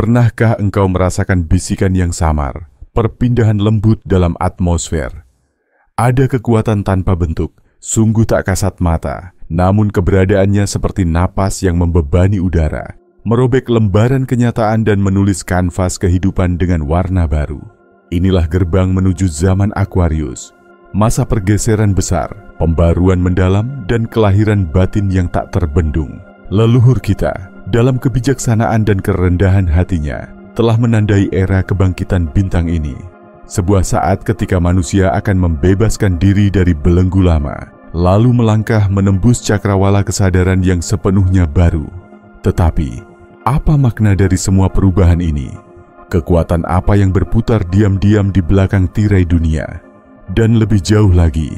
Pernahkah engkau merasakan bisikan yang samar, perpindahan lembut dalam atmosfer? Ada kekuatan tanpa bentuk, sungguh tak kasat mata, namun keberadaannya seperti napas yang membebani udara, merobek lembaran kenyataan dan menulis kanvas kehidupan dengan warna baru. Inilah gerbang menuju zaman Aquarius, masa pergeseran besar, pembaruan mendalam, dan kelahiran batin yang tak terbendung. Leluhur kita, dalam kebijaksanaan dan kerendahan hatinya, telah menandai era kebangkitan bintang ini. Sebuah saat ketika manusia akan membebaskan diri dari belenggu lama, lalu melangkah menembus cakrawala kesadaran yang sepenuhnya baru. Tetapi, apa makna dari semua perubahan ini? Kekuatan apa yang berputar diam-diam di belakang tirai dunia? Dan lebih jauh lagi,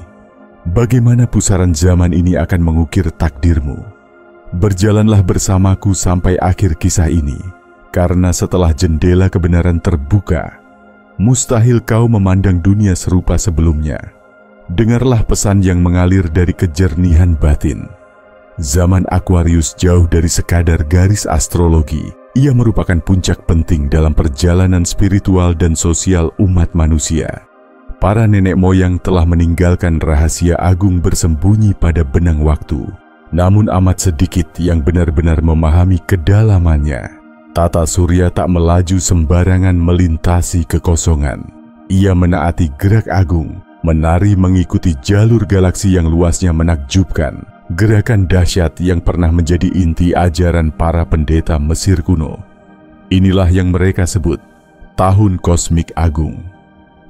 bagaimana pusaran zaman ini akan mengukir takdirmu? Berjalanlah bersamaku sampai akhir kisah ini, karena setelah jendela kebenaran terbuka, mustahil kau memandang dunia serupa sebelumnya. Dengarlah pesan yang mengalir dari kejernihan batin. Zaman Aquarius jauh dari sekadar garis astrologi. Ia merupakan puncak penting dalam perjalanan spiritual dan sosial umat manusia. Para nenek moyang telah meninggalkan rahasia agung bersembunyi pada benang waktu. Namun amat sedikit yang benar-benar memahami kedalamannya. Tata surya tak melaju sembarangan melintasi kekosongan. Ia menaati gerak agung, menari mengikuti jalur galaksi yang luasnya menakjubkan. Gerakan dahsyat yang pernah menjadi inti ajaran para pendeta Mesir kuno. Inilah yang mereka sebut tahun kosmik agung.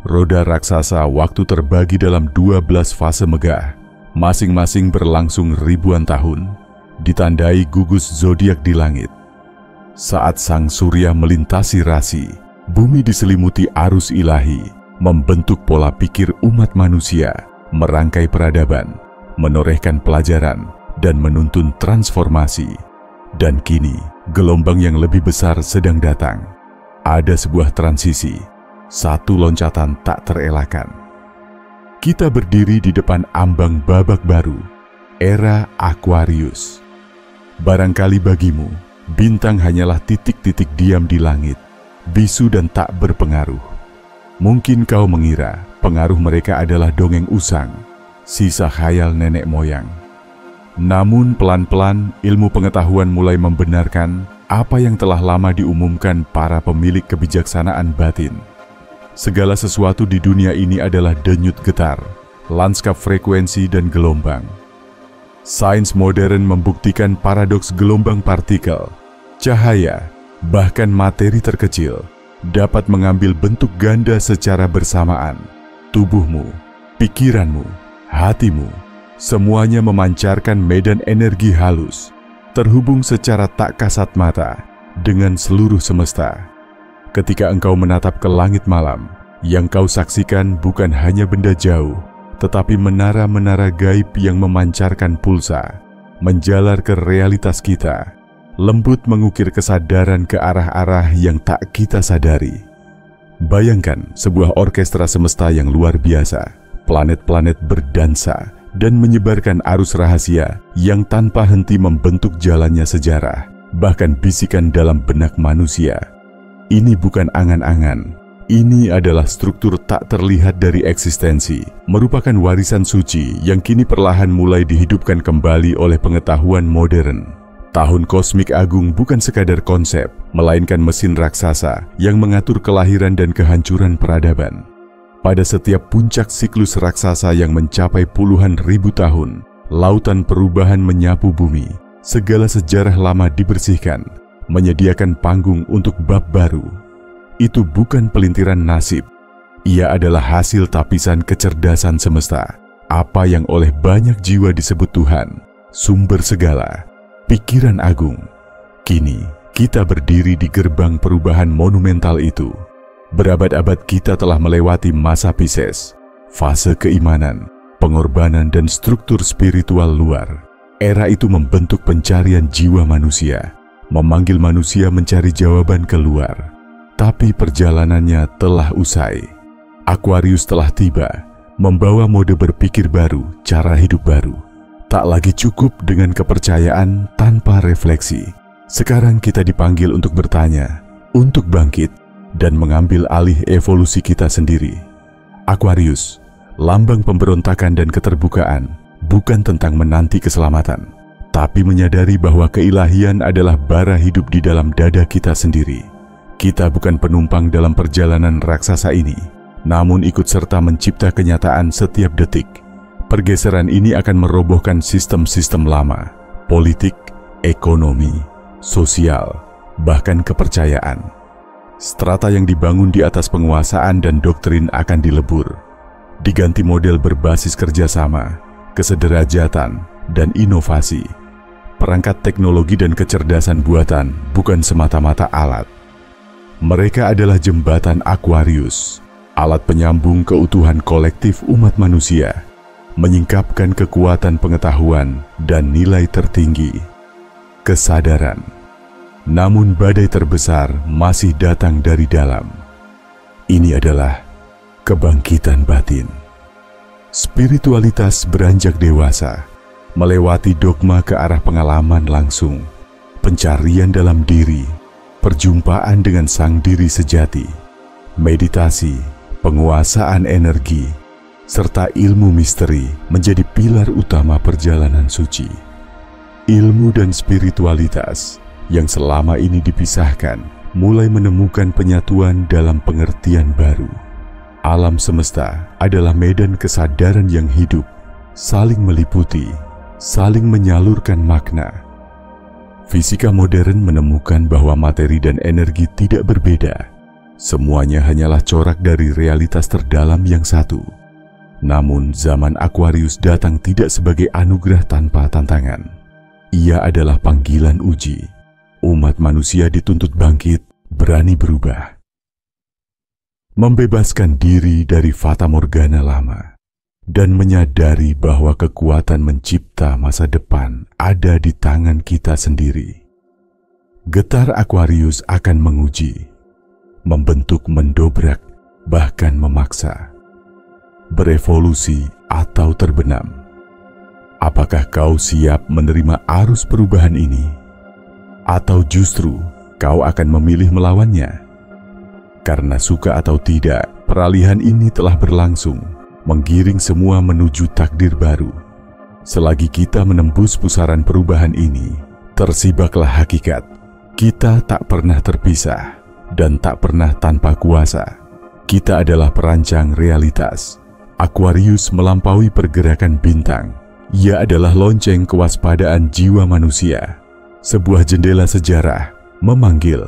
Roda raksasa waktu terbagi dalam 12 fase megah, masing-masing berlangsung ribuan tahun, ditandai gugus zodiak di langit. Saat sang surya melintasi rasi, bumi diselimuti arus ilahi, membentuk pola pikir umat manusia, merangkai peradaban, menorehkan pelajaran, dan menuntun transformasi. Dan kini, gelombang yang lebih besar sedang datang. Ada sebuah transisi, satu loncatan tak terelakkan. Kita berdiri di depan ambang babak baru, era Aquarius. Barangkali bagimu, bintang hanyalah titik-titik diam di langit, bisu dan tak berpengaruh. Mungkin kau mengira pengaruh mereka adalah dongeng usang, sisa khayal nenek moyang. Namun pelan-pelan ilmu pengetahuan mulai membenarkan apa yang telah lama diumumkan para pemilik kebijaksanaan batin. Segala sesuatu di dunia ini adalah denyut getar, lanskap frekuensi dan gelombang. Sains modern membuktikan paradoks gelombang partikel, cahaya, bahkan materi terkecil dapat mengambil bentuk ganda secara bersamaan. Tubuhmu, pikiranmu, hatimu, semuanya memancarkan medan energi halus, terhubung secara tak kasat mata dengan seluruh semesta. Ketika engkau menatap ke langit malam, yang kau saksikan bukan hanya benda jauh, tetapi menara-menara gaib yang memancarkan pulsa, menjalar ke realitas kita, lembut mengukir kesadaran ke arah-arah yang tak kita sadari. Bayangkan sebuah orkestra semesta yang luar biasa, planet-planet berdansa dan menyebarkan arus rahasia yang tanpa henti membentuk jalannya sejarah, bahkan bisikan dalam benak manusia. Ini bukan angan-angan, ini adalah struktur tak terlihat dari eksistensi, merupakan warisan suci yang kini perlahan mulai dihidupkan kembali oleh pengetahuan modern. Tahun kosmik agung bukan sekadar konsep, melainkan mesin raksasa yang mengatur kelahiran dan kehancuran peradaban. Pada setiap puncak siklus raksasa yang mencapai puluhan ribu tahun, lautan perubahan menyapu bumi, segala sejarah lama dibersihkan, menyediakan panggung untuk bab baru. Itu bukan pelintiran nasib, ia adalah hasil tapisan kecerdasan semesta, apa yang oleh banyak jiwa disebut Tuhan, sumber segala, pikiran agung. Kini, kita berdiri di gerbang perubahan monumental itu. Berabad-abad kita telah melewati masa Pisces, fase keimanan, pengorbanan dan struktur spiritual luar. Era itu membentuk pencarian jiwa manusia, memanggil manusia mencari jawaban keluar. Tapi perjalanannya telah usai. Aquarius telah tiba, membawa mode berpikir baru, cara hidup baru. Tak lagi cukup dengan kepercayaan tanpa refleksi. Sekarang kita dipanggil untuk bertanya, untuk bangkit dan mengambil alih evolusi kita sendiri. Aquarius, lambang pemberontakan dan keterbukaan, bukan tentang menanti keselamatan, tapi menyadari bahwa keilahian adalah bara hidup di dalam dada kita sendiri. Kita bukan penumpang dalam perjalanan raksasa ini, namun ikut serta mencipta kenyataan setiap detik. Pergeseran ini akan merobohkan sistem-sistem lama, politik, ekonomi, sosial, bahkan kepercayaan. Strata yang dibangun di atas penguasaan dan doktrin akan dilebur, diganti model berbasis kerjasama, kesederajatan, dan inovasi. Perangkat teknologi dan kecerdasan buatan bukan semata-mata alat. Mereka adalah jembatan Aquarius, alat penyambung keutuhan kolektif umat manusia, menyingkapkan kekuatan pengetahuan dan nilai tertinggi, kesadaran. Namun badai terbesar masih datang dari dalam. Ini adalah kebangkitan batin. Spiritualitas beranjak dewasa, melewati dogma ke arah pengalaman langsung, pencarian dalam diri, perjumpaan dengan sang diri sejati, meditasi, penguasaan energi, serta ilmu misteri menjadi pilar utama perjalanan suci. Ilmu dan spiritualitas yang selama ini dipisahkan mulai menemukan penyatuan dalam pengertian baru. Alam semesta adalah medan kesadaran yang hidup, saling meliputi, saling menyalurkan makna. Fisika modern menemukan bahwa materi dan energi tidak berbeda. Semuanya hanyalah corak dari realitas terdalam yang satu. Namun zaman Aquarius datang tidak sebagai anugerah tanpa tantangan. Ia adalah panggilan uji. Umat manusia dituntut bangkit, berani berubah. Membebaskan diri dari fata morgana lama dan menyadari bahwa kekuatan mencipta masa depan ada di tangan kita sendiri. Getar Aquarius akan menguji, membentuk, mendobrak, bahkan memaksa. Berevolusi atau terbenam. Apakah kau siap menerima arus perubahan ini? Atau justru kau akan memilih melawannya? Karena suka atau tidak, peralihan ini telah berlangsung, menggiring semua menuju takdir baru. Selagi kita menembus pusaran perubahan ini, tersibaklah hakikat. Kita tak pernah terpisah dan tak pernah tanpa kuasa. Kita adalah perancang realitas. Aquarius melampaui pergerakan bintang. Ia adalah lonceng kewaspadaan jiwa manusia. Sebuah jendela sejarah memanggil.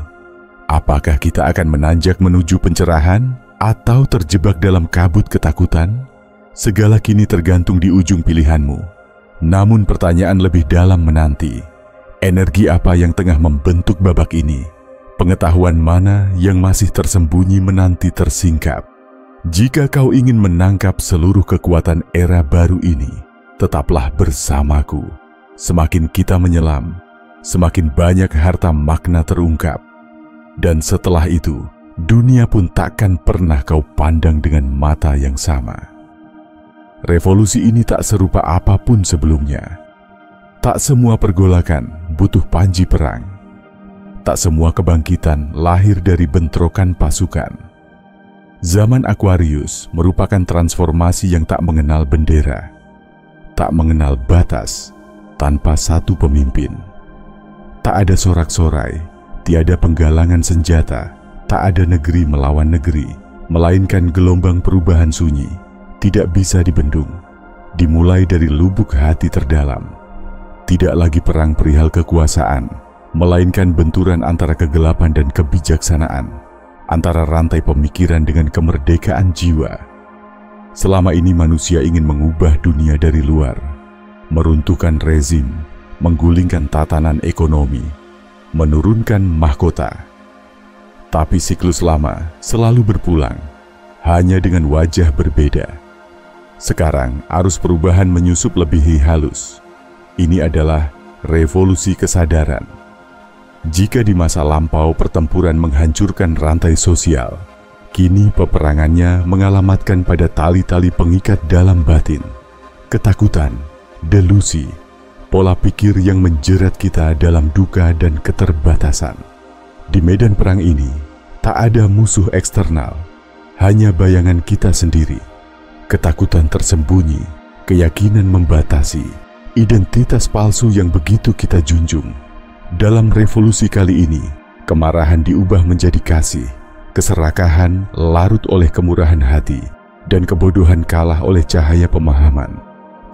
Apakah kita akan menanjak menuju pencerahan atau terjebak dalam kabut ketakutan? Segala kini tergantung di ujung pilihanmu. Namun pertanyaan lebih dalam menanti. Energi apa yang tengah membentuk babak ini? Pengetahuan mana yang masih tersembunyi menanti tersingkap? Jika kau ingin menangkap seluruh kekuatan era baru ini, tetaplah bersamaku. Semakin kita menyelam, semakin banyak harta makna terungkap. Dan setelah itu, dunia pun takkan pernah kau pandang dengan mata yang sama. Revolusi ini tak serupa apapun sebelumnya. Tak semua pergolakan butuh panji perang. Tak semua kebangkitan lahir dari bentrokan pasukan. Zaman Aquarius merupakan transformasi yang tak mengenal bendera, tak mengenal batas, tanpa satu pemimpin. Tak ada sorak-sorai, tiada penggalangan senjata, tak ada negeri melawan negeri, melainkan gelombang perubahan sunyi, tidak bisa dibendung, dimulai dari lubuk hati terdalam. Tidak lagi perang perihal kekuasaan, melainkan benturan antara kegelapan dan kebijaksanaan, antara rantai pemikiran dengan kemerdekaan jiwa. Selama ini manusia ingin mengubah dunia dari luar, meruntuhkan rezim, menggulingkan tatanan ekonomi, menurunkan mahkota. Tapi siklus lama selalu berpulang, hanya dengan wajah berbeda. Sekarang arus perubahan menyusup lebih halus. Ini adalah revolusi kesadaran. Jika di masa lampau pertempuran menghancurkan rantai sosial, kini peperangannya mengalamatkan pada tali-tali pengikat dalam batin. Ketakutan, delusi, pola pikir yang menjerat kita dalam duka dan keterbatasan. Di medan perang ini, tak ada musuh eksternal, hanya bayangan kita sendiri. Ketakutan tersembunyi, keyakinan membatasi, identitas palsu yang begitu kita junjung. Dalam revolusi kali ini, kemarahan diubah menjadi kasih, keserakahan larut oleh kemurahan hati, dan kebodohan kalah oleh cahaya pemahaman.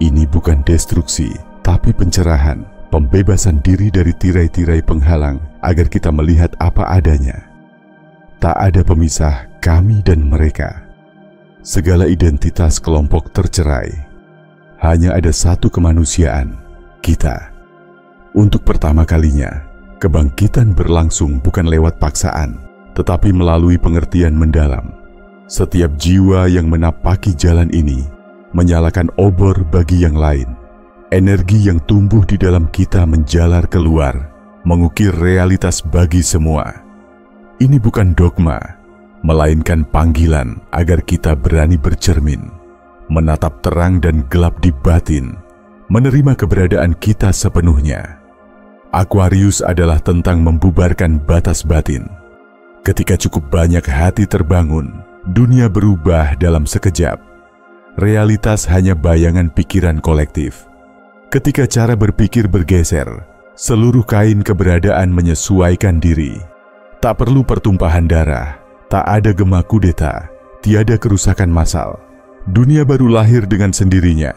Ini bukan destruksi, tapi pencerahan, pembebasan diri dari tirai-tirai penghalang agar kita melihat apa adanya. Tak ada pemisah kami dan mereka. Segala identitas kelompok tercerai. Hanya ada satu kemanusiaan, kita. Untuk pertama kalinya, kebangkitan berlangsung bukan lewat paksaan, tetapi melalui pengertian mendalam. Setiap jiwa yang menapaki jalan ini menyalakan obor bagi yang lain. Energi yang tumbuh di dalam kita menjalar keluar, mengukir realitas bagi semua. Ini bukan dogma, melainkan panggilan agar kita berani bercermin, menatap terang dan gelap di batin, menerima keberadaan kita sepenuhnya. Aquarius adalah tentang membubarkan batas batin. Ketika cukup banyak hati terbangun, dunia berubah dalam sekejap. Realitas hanya bayangan pikiran kolektif. Ketika cara berpikir bergeser, seluruh kain keberadaan menyesuaikan diri. Tak perlu pertumpahan darah, tak ada gema kudeta, tiada kerusakan massal. Dunia baru lahir dengan sendirinya,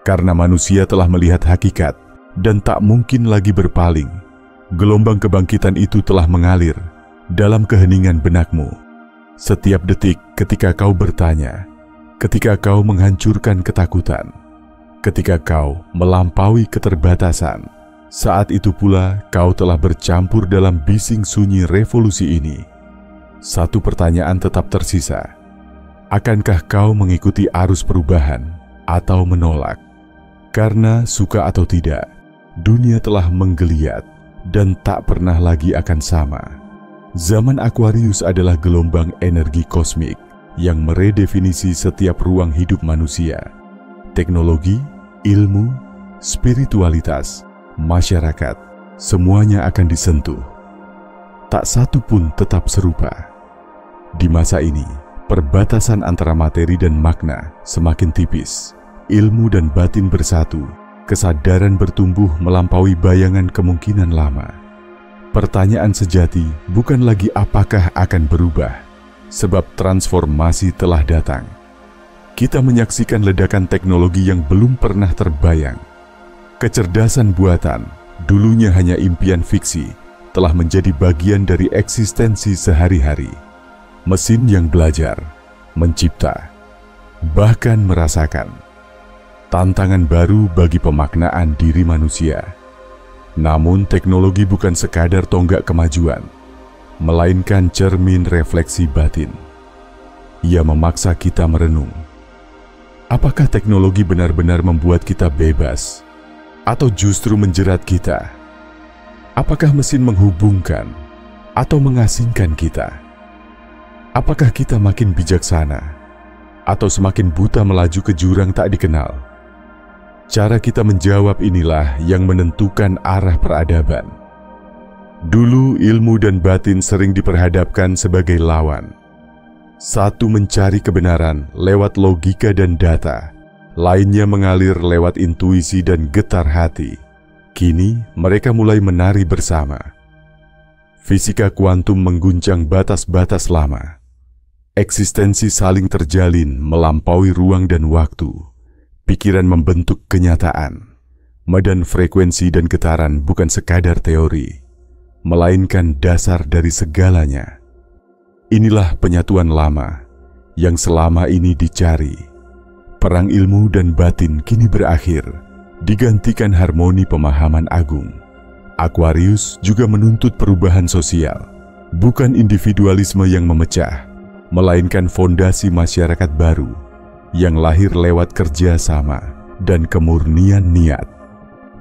karena manusia telah melihat hakikat dan tak mungkin lagi berpaling. Gelombang kebangkitan itu telah mengalir dalam keheningan benakmu. Setiap detik ketika kau bertanya, ketika kau menghancurkan ketakutan, ketika kau melampaui keterbatasan, saat itu pula kau telah bercampur dalam bising sunyi revolusi ini. Satu pertanyaan tetap tersisa. Akankah kau mengikuti arus perubahan atau menolak? Karena suka atau tidak, dunia telah menggeliat dan tak pernah lagi akan sama. Zaman Aquarius adalah gelombang energi kosmik yang meredefinisi setiap ruang hidup manusia. Teknologi, ilmu, spiritualitas, masyarakat, semuanya akan disentuh. Tak satu pun tetap serupa. Di masa ini, perbatasan antara materi dan makna semakin tipis. Ilmu dan batin bersatu, kesadaran bertumbuh melampaui bayangan kemungkinan lama. Pertanyaan sejati bukan lagi apakah akan berubah, sebab transformasi telah datang. Kita menyaksikan ledakan teknologi yang belum pernah terbayang. Kecerdasan buatan, dulunya hanya impian fiksi, telah menjadi bagian dari eksistensi sehari-hari. Mesin yang belajar, mencipta, bahkan merasakan. Tantangan baru bagi pemaknaan diri manusia. Namun teknologi bukan sekadar tonggak kemajuan, melainkan cermin refleksi batin. Ia memaksa kita merenung. Apakah teknologi benar-benar membuat kita bebas? Atau justru menjerat kita? Apakah mesin menghubungkan atau mengasingkan kita? Apakah kita makin bijaksana atau semakin buta melaju ke jurang tak dikenal? Cara kita menjawab inilah yang menentukan arah peradaban. Dulu ilmu dan batin sering diperhadapkan sebagai lawan. Satu mencari kebenaran lewat logika dan data, lainnya mengalir lewat intuisi dan getar hati. Kini mereka mulai menari bersama. Fisika kuantum mengguncang batas-batas lama. Eksistensi saling terjalin melampaui ruang dan waktu. Pikiran membentuk kenyataan. Medan frekuensi dan getaran bukan sekadar teori, melainkan dasar dari segalanya. Inilah penyatuan lama yang selama ini dicari. Perang ilmu dan batin kini berakhir, digantikan harmoni pemahaman agung. Aquarius juga menuntut perubahan sosial, bukan individualisme yang memecah, melainkan fondasi masyarakat baru yang lahir lewat kerja sama dan kemurnian niat.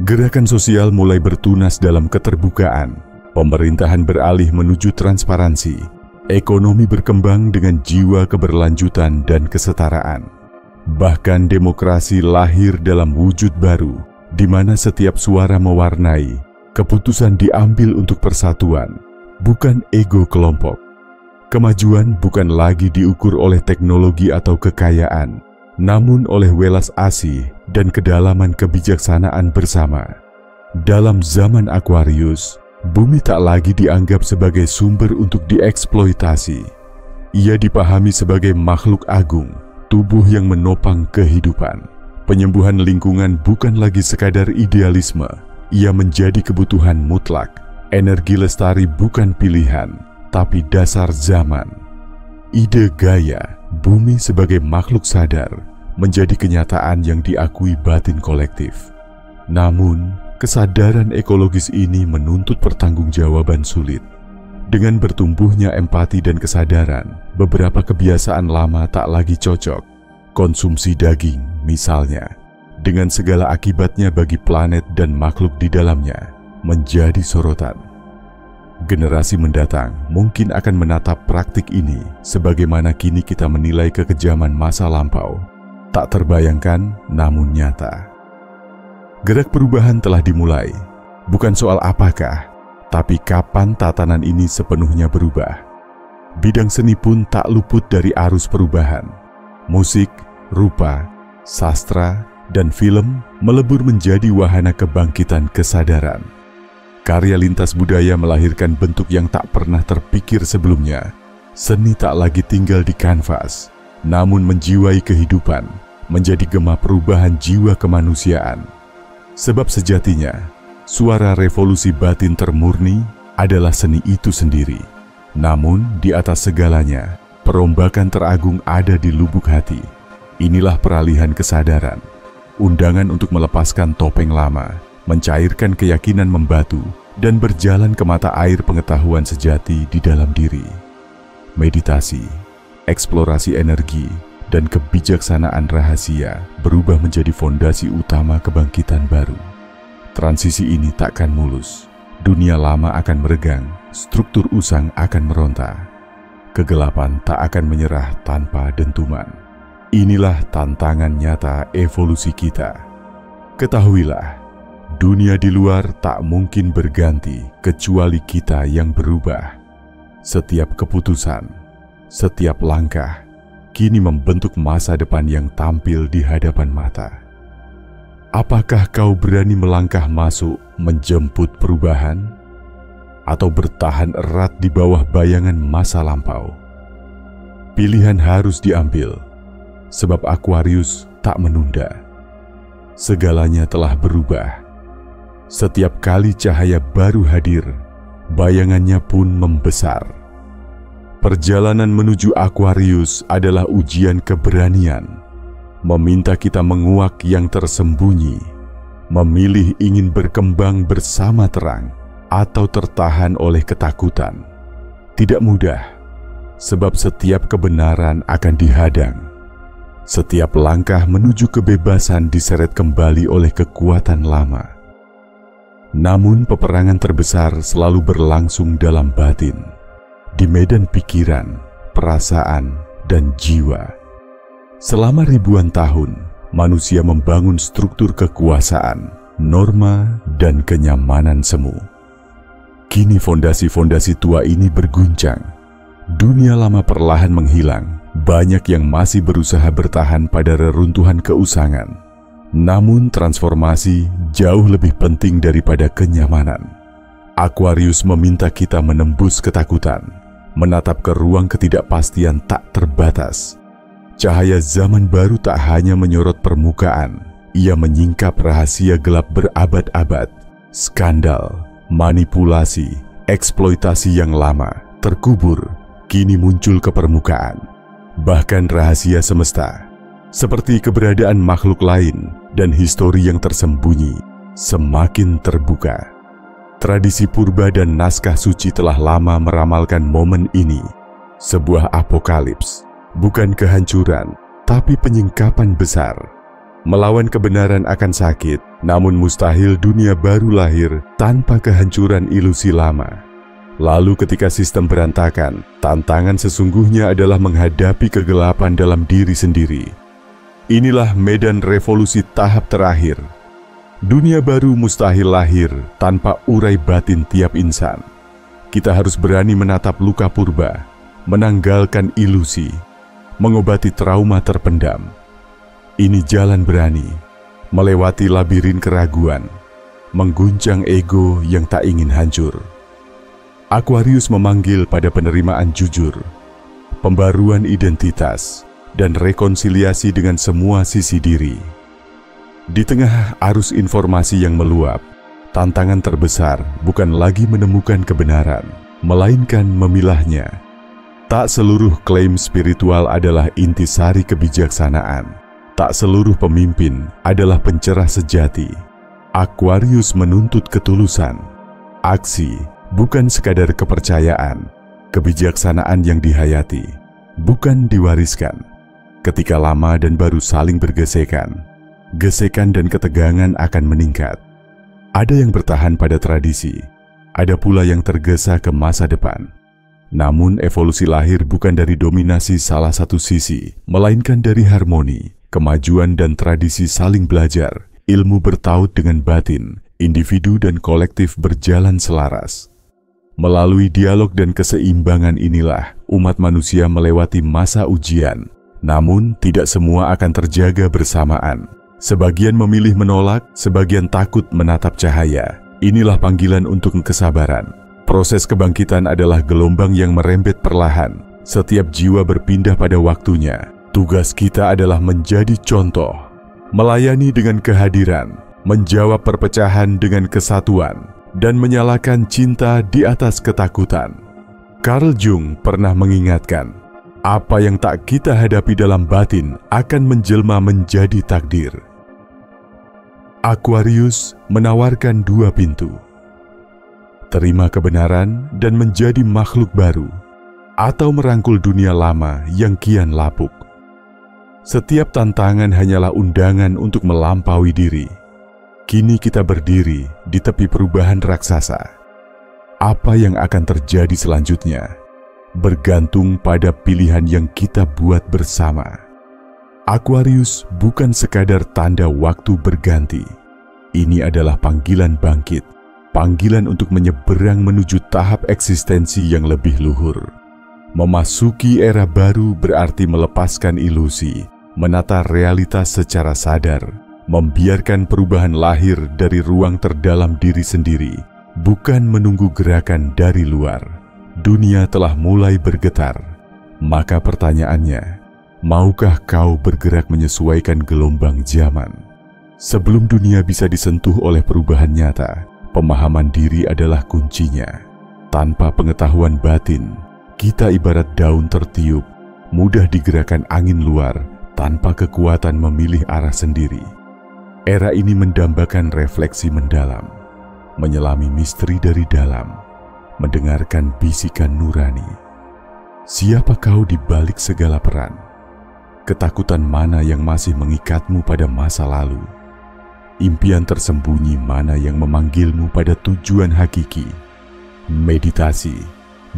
Gerakan sosial mulai bertunas dalam keterbukaan, pemerintahan beralih menuju transparansi, ekonomi berkembang dengan jiwa keberlanjutan dan kesetaraan. Bahkan demokrasi lahir dalam wujud baru, di mana setiap suara mewarnai, keputusan diambil untuk persatuan, bukan ego kelompok. Kemajuan bukan lagi diukur oleh teknologi atau kekayaan, namun oleh welas asih dan kedalaman kebijaksanaan bersama. Dalam zaman Aquarius, bumi tak lagi dianggap sebagai sumber untuk dieksploitasi. Ia dipahami sebagai makhluk agung, tubuh yang menopang kehidupan. Penyembuhan lingkungan bukan lagi sekadar idealisme, ia menjadi kebutuhan mutlak. Energi lestari bukan pilihan, tapi dasar zaman. Ide Gaia, bumi sebagai makhluk sadar, menjadi kenyataan yang diakui batin kolektif. Namun, kesadaran ekologis ini menuntut pertanggungjawaban sulit. Dengan bertumbuhnya empati dan kesadaran, beberapa kebiasaan lama tak lagi cocok. Konsumsi daging, misalnya, dengan segala akibatnya bagi planet dan makhluk di dalamnya, menjadi sorotan. Generasi mendatang mungkin akan menatap praktik ini sebagaimana kini kita menilai kekejaman masa lampau. Tak terbayangkan, namun nyata. Gerak perubahan telah dimulai, bukan soal apakah, tapi kapan tatanan ini sepenuhnya berubah. Bidang seni pun tak luput dari arus perubahan. Musik, rupa, sastra, dan film melebur menjadi wahana kebangkitan kesadaran. Karya lintas budaya melahirkan bentuk yang tak pernah terpikir sebelumnya. Seni tak lagi tinggal di kanvas, namun menjiwai kehidupan, menjadi gema perubahan jiwa kemanusiaan. Sebab sejatinya, suara revolusi batin termurni adalah seni itu sendiri. Namun, di atas segalanya, perombakan teragung ada di lubuk hati. Inilah peralihan kesadaran, undangan untuk melepaskan topeng lama, mencairkan keyakinan membatu, dan berjalan ke mata air pengetahuan sejati di dalam diri. Meditasi, eksplorasi energi, dan kebijaksanaan rahasia berubah menjadi fondasi utama kebangkitan baru. Transisi ini takkan mulus. Dunia lama akan meregang, struktur usang akan meronta. Kegelapan tak akan menyerah tanpa dentuman. Inilah tantangan nyata evolusi kita. Ketahuilah, dunia di luar tak mungkin berganti kecuali kita yang berubah. Setiap keputusan, setiap langkah, kini membentuk masa depan yang tampil di hadapan mata. Apakah kau berani melangkah masuk menjemput perubahan? Atau bertahan erat di bawah bayangan masa lampau? Pilihan harus diambil, sebab Aquarius tak menunda. Segalanya telah berubah. Setiap kali cahaya baru hadir, bayangannya pun membesar. Perjalanan menuju Aquarius adalah ujian keberanian, meminta kita menguak yang tersembunyi, memilih ingin berkembang bersama terang, atau tertahan oleh ketakutan. Tidak mudah, sebab setiap kebenaran akan dihadang. Setiap langkah menuju kebebasan diseret kembali oleh kekuatan lama. Namun peperangan terbesar selalu berlangsung dalam batin, di medan pikiran, perasaan, dan jiwa. Selama ribuan tahun, manusia membangun struktur kekuasaan, norma, dan kenyamanan semu. Kini fondasi-fondasi tua ini berguncang. Dunia lama perlahan menghilang, banyak yang masih berusaha bertahan pada reruntuhan keusangan. Namun transformasi jauh lebih penting daripada kenyamanan. Aquarius meminta kita menembus ketakutan, menatap ke ruang ketidakpastian tak terbatas. Cahaya zaman baru tak hanya menyorot permukaan, ia menyingkap rahasia gelap berabad-abad. Skandal, manipulasi, eksploitasi yang lama terkubur, kini muncul ke permukaan. Bahkan rahasia semesta, seperti keberadaan makhluk lain dan histori yang tersembunyi, semakin terbuka. Tradisi purba dan naskah suci telah lama meramalkan momen ini. Sebuah apokalips, bukan kehancuran, tapi penyingkapan besar. Melawan kebenaran akan sakit, namun mustahil dunia baru lahir tanpa kehancuran ilusi lama. Lalu ketika sistem berantakan, tantangan sesungguhnya adalah menghadapi kegelapan dalam diri sendiri. Inilah medan revolusi tahap terakhir. Dunia baru mustahil lahir tanpa urai batin tiap insan. Kita harus berani menatap luka purba, menanggalkan ilusi, mengobati trauma terpendam. Ini jalan berani, melewati labirin keraguan, mengguncang ego yang tak ingin hancur. Aquarius memanggil pada penerimaan jujur, pembaruan identitas, dan rekonsiliasi dengan semua sisi diri. Di tengah arus informasi yang meluap, tantangan terbesar bukan lagi menemukan kebenaran, melainkan memilahnya. Tak seluruh klaim spiritual adalah intisari kebijaksanaan. Tak seluruh pemimpin adalah pencerah sejati. Aquarius menuntut ketulusan, aksi, bukan sekadar kepercayaan, kebijaksanaan yang dihayati, bukan diwariskan. Ketika lama dan baru saling bergesekan, gesekan dan ketegangan akan meningkat. Ada yang bertahan pada tradisi, ada pula yang tergesa ke masa depan. Namun evolusi lahir bukan dari dominasi salah satu sisi, melainkan dari harmoni, kemajuan dan tradisi saling belajar, ilmu bertaut dengan batin, individu dan kolektif berjalan selaras. Melalui dialog dan keseimbangan inilah umat manusia melewati masa ujian. Namun tidak semua akan terjaga bersamaan. Sebagian memilih menolak, sebagian takut menatap cahaya. Inilah panggilan untuk kesabaran. Proses kebangkitan adalah gelombang yang merembet perlahan. Setiap jiwa berpindah pada waktunya. Tugas kita adalah menjadi contoh, melayani dengan kehadiran, menjawab perpecahan dengan kesatuan, dan menyalakan cinta di atas ketakutan. Carl Jung pernah mengingatkan, apa yang tak kita hadapi dalam batin akan menjelma menjadi takdir. Aquarius menawarkan dua pintu. Terima kebenaran dan menjadi makhluk baru, atau merangkul dunia lama yang kian lapuk. Setiap tantangan hanyalah undangan untuk melampaui diri. Kini kita berdiri di tepi perubahan raksasa. Apa yang akan terjadi selanjutnya bergantung pada pilihan yang kita buat bersama. Aquarius bukan sekadar tanda waktu berganti. Ini adalah panggilan bangkit, panggilan untuk menyeberang menuju tahap eksistensi yang lebih luhur. Memasuki era baru berarti melepaskan ilusi, menata realitas secara sadar, membiarkan perubahan lahir dari ruang terdalam diri sendiri, bukan menunggu gerakan dari luar. Dunia telah mulai bergetar, maka pertanyaannya, maukah kau bergerak menyesuaikan gelombang zaman? Sebelum dunia bisa disentuh oleh perubahan nyata, pemahaman diri adalah kuncinya. Tanpa pengetahuan batin, kita ibarat daun tertiup, mudah digerakkan angin luar tanpa kekuatan memilih arah sendiri. Era ini mendambakan refleksi mendalam, menyelami misteri dari dalam, mendengarkan bisikan nurani. Siapa kau di balik segala peran? Ketakutan mana yang masih mengikatmu pada masa lalu? Impian tersembunyi mana yang memanggilmu pada tujuan hakiki? Meditasi,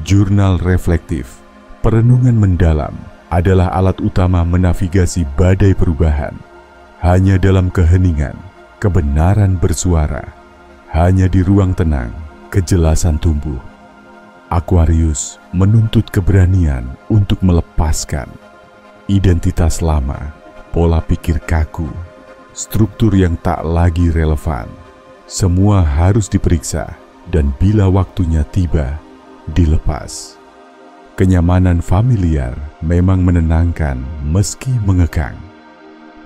jurnal reflektif, perenungan mendalam adalah alat utama menavigasi badai perubahan. Hanya dalam keheningan, kebenaran bersuara. Hanya di ruang tenang, kejelasan tumbuh. Aquarius menuntut keberanian untuk melepaskan identitas lama, pola pikir kaku, struktur yang tak lagi relevan. Semua harus diperiksa dan bila waktunya tiba, dilepas. Kenyamanan familiar memang menenangkan meski mengekang.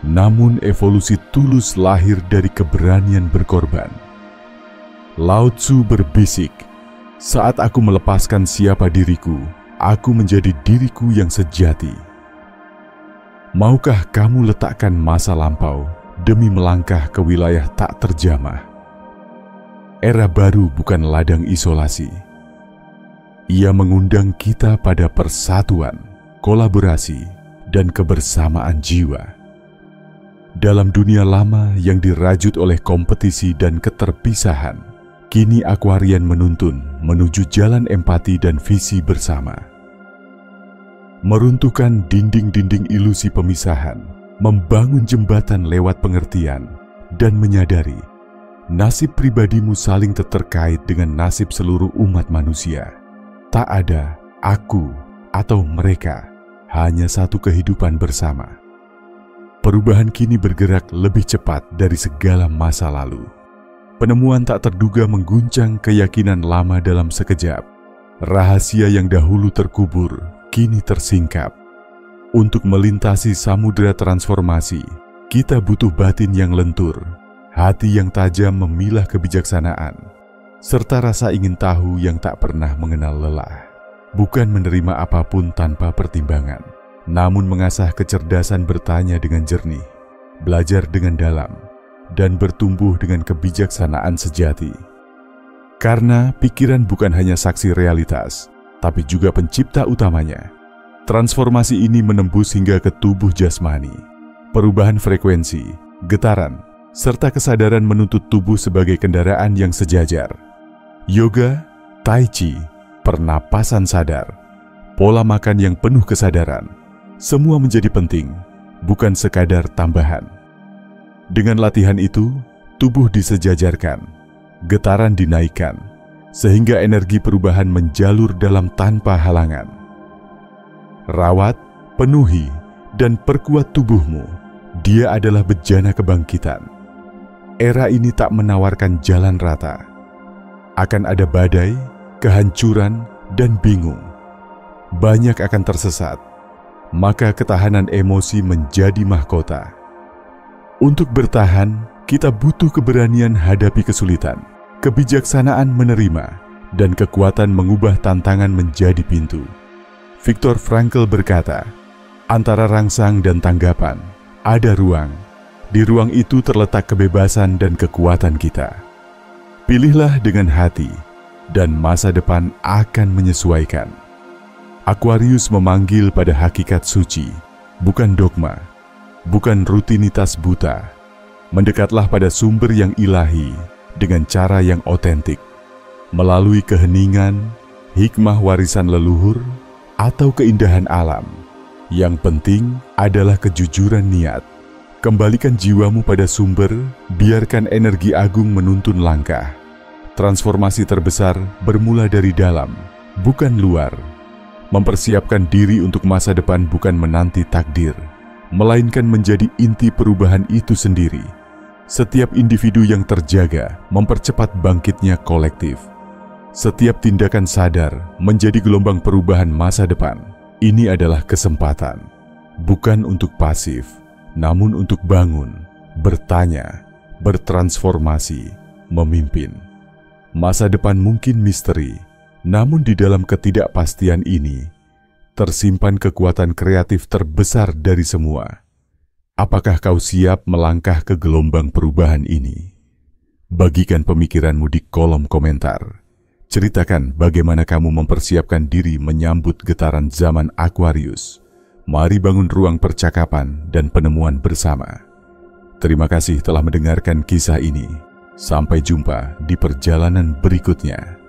Namun evolusi tulus lahir dari keberanian berkorban. Lao Tzu berbisik, saat aku melepaskan siapa diriku, aku menjadi diriku yang sejati. Maukah kamu letakkan masa lampau demi melangkah ke wilayah tak terjamah? Era baru bukan ladang isolasi. Ia mengundang kita pada persatuan, kolaborasi, dan kebersamaan jiwa. Dalam dunia lama yang dirajut oleh kompetisi dan keterpisahan, kini Aquarian menuntun menuju jalan empati dan visi bersama. Meruntuhkan dinding-dinding ilusi pemisahan, membangun jembatan lewat pengertian, dan menyadari nasib pribadimu saling terkait dengan nasib seluruh umat manusia. Tak ada aku atau mereka, hanya satu kehidupan bersama. Perubahan kini bergerak lebih cepat dari segala masa lalu. Penemuan tak terduga mengguncang keyakinan lama dalam sekejap. Rahasia yang dahulu terkubur, kini tersingkap. Untuk melintasi samudera transformasi, kita butuh batin yang lentur, hati yang tajam memilah kebijaksanaan, serta rasa ingin tahu yang tak pernah mengenal lelah. Bukan menerima apapun tanpa pertimbangan, namun mengasah kecerdasan bertanya dengan jernih, belajar dengan dalam, dan bertumbuh dengan kebijaksanaan sejati. Karena pikiran bukan hanya saksi realitas, tapi juga pencipta utamanya. Transformasi ini menembus hingga ke tubuh jasmani. Perubahan frekuensi, getaran, serta kesadaran menuntut tubuh sebagai kendaraan yang sejajar. Yoga, Tai Chi, pernapasan sadar, pola makan yang penuh kesadaran, semua menjadi penting, bukan sekadar tambahan. Dengan latihan itu, tubuh disejajarkan, getaran dinaikkan, sehingga energi perubahan menjalur dalam tanpa halangan. Rawat, penuhi, dan perkuat tubuhmu. Dia adalah bejana kebangkitan. Era ini tak menawarkan jalan rata. Akan ada badai, kehancuran, dan bingung. Banyak akan tersesat. Maka ketahanan emosi menjadi mahkota. Untuk bertahan, kita butuh keberanian hadapi kesulitan, kebijaksanaan menerima, dan kekuatan mengubah tantangan menjadi pintu. Viktor Frankl berkata, antara rangsang dan tanggapan, ada ruang. Di ruang itu terletak kebebasan dan kekuatan kita. Pilihlah dengan hati, dan masa depan akan menyesuaikan. Aquarius memanggil pada hakikat suci, bukan dogma, bukan rutinitas buta. Mendekatlah pada sumber yang ilahi dengan cara yang otentik, melalui keheningan, hikmah warisan leluhur, atau keindahan alam. Yang penting adalah kejujuran niat. Kembalikan jiwamu pada sumber, biarkan energi agung menuntun langkah. Transformasi terbesar bermula dari dalam, bukan luar. Mempersiapkan diri untuk masa depan bukan menanti takdir, melainkan menjadi inti perubahan itu sendiri. Setiap individu yang terjaga mempercepat bangkitnya kolektif. Setiap tindakan sadar menjadi gelombang perubahan masa depan. Ini adalah kesempatan, bukan untuk pasif, namun untuk bangun, bertanya, bertransformasi, memimpin. Masa depan mungkin misteri, namun di dalam ketidakpastian ini, tersimpan kekuatan kreatif terbesar dari semua. Apakah kau siap melangkah ke gelombang perubahan ini? Bagikan pemikiranmu di kolom komentar. Ceritakan bagaimana kamu mempersiapkan diri menyambut getaran zaman Aquarius. Mari bangun ruang percakapan dan penemuan bersama. Terima kasih telah mendengarkan kisah ini. Sampai jumpa di perjalanan berikutnya.